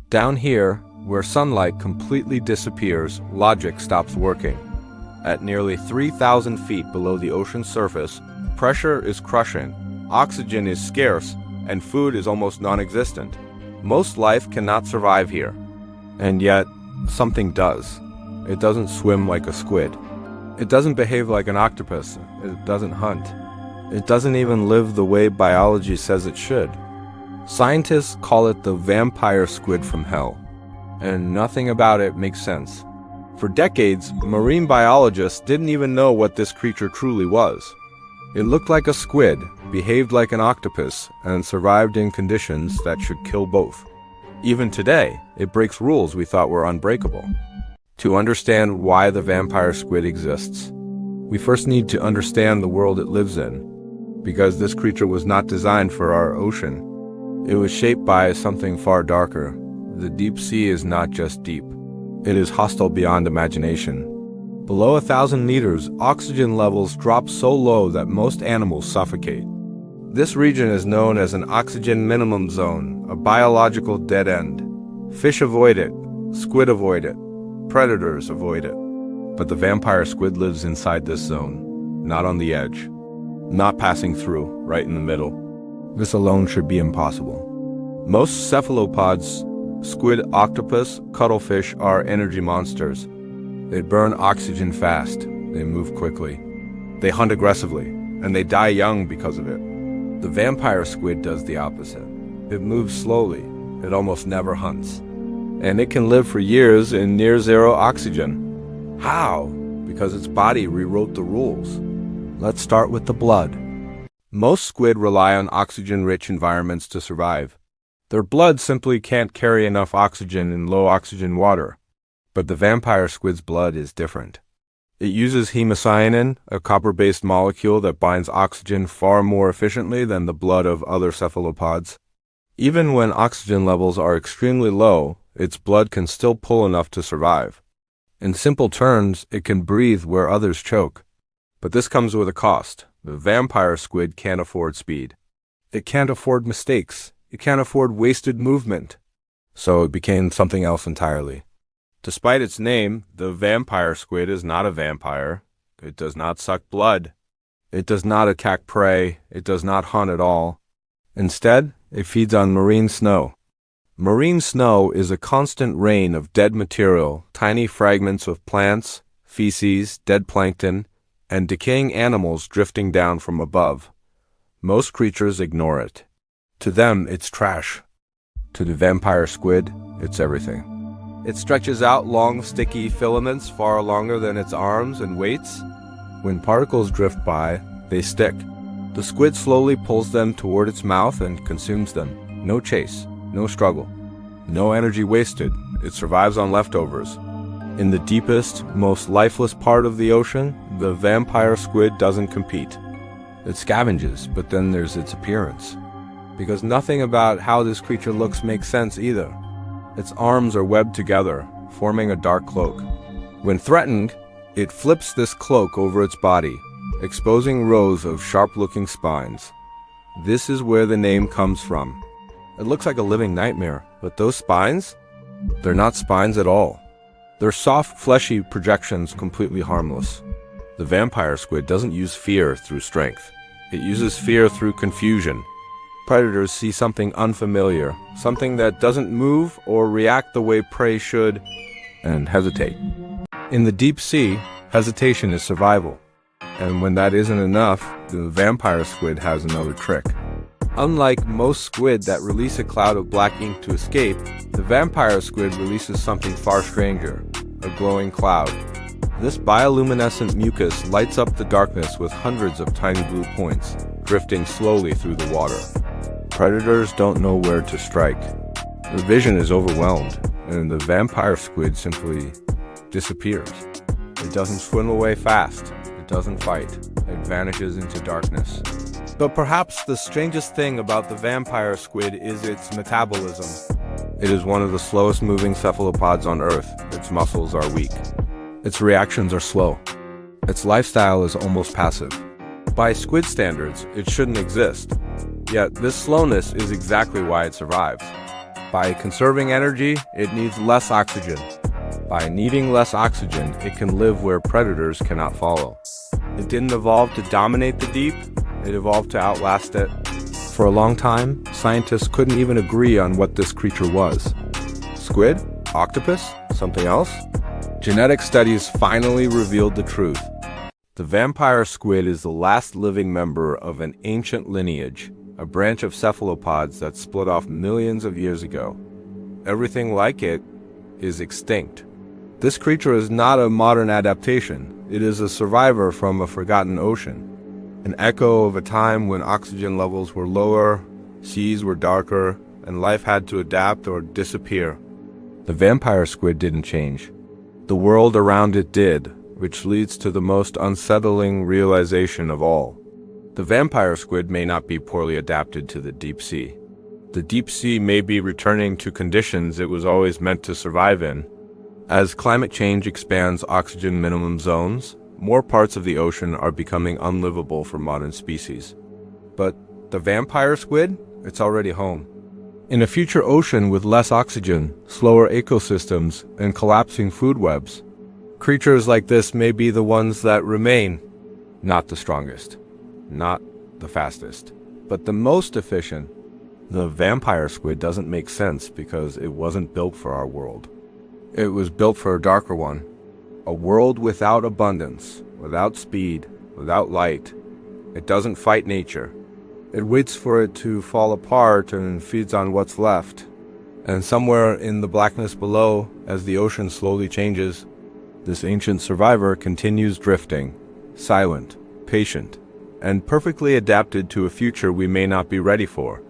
Down here, where sunlight completely disappears, logic stops working. At nearly 3,000 feet below the ocean's surface, pressure is crushing, oxygen is scarce, and food is almost non-existent. Most life cannot survive here. And yet, something does. It doesn't swim like a squid. It doesn't behave like an octopus. It doesn't hunt. It doesn't even live the way biology says it should. Scientists call it the vampire squid from hell, and nothing about it makes sense. For decades, marine biologists didn't even know what this creature truly was. It looked like a squid, behaved like an octopus, and survived in conditions that should kill both. Even today, it breaks rules we thought were unbreakable. To understand why the vampire squid exists, we first need to understand the world it lives in, because this creature was not designed for our ocean. It was shaped by something far darker. The deep sea is not just deep. It is hostile beyond imagination. Below 1,000 meters, oxygen levels drop so low that most animals suffocate. This region is known as an oxygen minimum zone, a biological dead end. Fish avoid it, squid avoid it, predators avoid it. But the vampire squid lives inside this zone, not on the edge, not passing through, right in the middle. This alone should be impossible. Most cephalopods, squid, octopus, cuttlefish are energy monsters. They burn oxygen fast, they move quickly, they hunt aggressively, and they die young because of it. The vampire squid does the opposite. It moves slowly, it almost never hunts, and it can live for years in near-zero oxygen. How? Because its body rewrote the rules. Let's start with the blood. Most squid rely on oxygen-rich environments to survive. Their blood simply can't carry enough oxygen in low-oxygen water. But the vampire squid's blood is different. It uses hemocyanin, a copper-based molecule that binds oxygen far more efficiently than the blood of other cephalopods. Even when oxygen levels are extremely low, its blood can still pull enough to survive. In simple terms, it can breathe where others choke. But this comes with a cost. The vampire squid can't afford speed. It can't afford mistakes. It can't afford wasted movement. So it became something else entirely. Despite its name, the vampire squid is not a vampire. It does not suck blood. It does not attack prey. It does not hunt at all. Instead, it feeds on marine snow. Marine snow is a constant rain of dead material, tiny fragments of plants, feces, dead plankton, and decaying animals drifting down from above. Most creatures ignore it. To them, it's trash. To the vampire squid, it's everything. It stretches out long, sticky filaments far longer than its arms and weights. When particles drift by, they stick. The squid slowly pulls them toward its mouth and consumes them. No chase, no struggle, no energy wasted. It survives on leftovers. In the deepest, most lifeless part of the ocean, the vampire squid doesn't compete. It scavenges, but then there's its appearance. Because nothing about how this creature looks makes sense either. Its arms are webbed together, forming a dark cloak. When threatened, it flips this cloak over its body, exposing rows of sharp-looking spines. This is where the name comes from. It looks like a living nightmare, but those spines? They're not spines at all. They're soft, fleshy projections completely harmless. The vampire squid doesn't use fear through strength. It uses fear through confusion. Predators see something unfamiliar, something that doesn't move or react the way prey should, and hesitate. In the deep sea, hesitation is survival. And when that isn't enough, the vampire squid has another trick. Unlike most squid that release a cloud of black ink to escape, the vampire squid releases something far stranger, a glowing cloud. This bioluminescent mucus lights up the darkness with hundreds of tiny blue points, drifting slowly through the water. Predators don't know where to strike. Their vision is overwhelmed, and the vampire squid simply disappears. It doesn't swim away fast. It doesn't fight. It vanishes into darkness. But perhaps the strangest thing about the vampire squid is its metabolism. It is one of the slowest moving cephalopods on Earth. Its muscles are weak. Its reactions are slow. Its lifestyle is almost passive. By squid standards, it shouldn't exist. Yet this slowness is exactly why it survives. By conserving energy, it needs less oxygen. By needing less oxygen, it can live where predators cannot follow. It didn't evolve to dominate the deep, it evolved to outlast it. For a long time, scientists couldn't even agree on what this creature was. Squid? Octopus? Something else? Genetic studies finally revealed the truth. The vampire squid is the last living member of an ancient lineage, a branch of cephalopods that split off millions of years ago. Everything like it is extinct. This creature is not a modern adaptation. It is a survivor from a forgotten ocean, an echo of a time when oxygen levels were lower, seas were darker, and life had to adapt or disappear. The vampire squid didn't change. The world around it did, which leads to the most unsettling realization of all. The vampire squid may not be poorly adapted to the deep sea. The deep sea may be returning to conditions it was always meant to survive in. As climate change expands oxygen minimum zones, more parts of the ocean are becoming unlivable for modern species. But the vampire squid? It's already home. In a future ocean with less oxygen, slower ecosystems, and collapsing food webs, creatures like this may be the ones that remain. Not the strongest, not the fastest, but the most efficient. The vampire squid doesn't make sense because it wasn't built for our world. It was built for a darker one. A world without abundance, without speed, without light. It doesn't fight nature. It waits for it to fall apart and feeds on what's left. And somewhere in the blackness below, as the ocean slowly changes, this ancient survivor continues drifting, silent, patient, and perfectly adapted to a future we may not be ready for.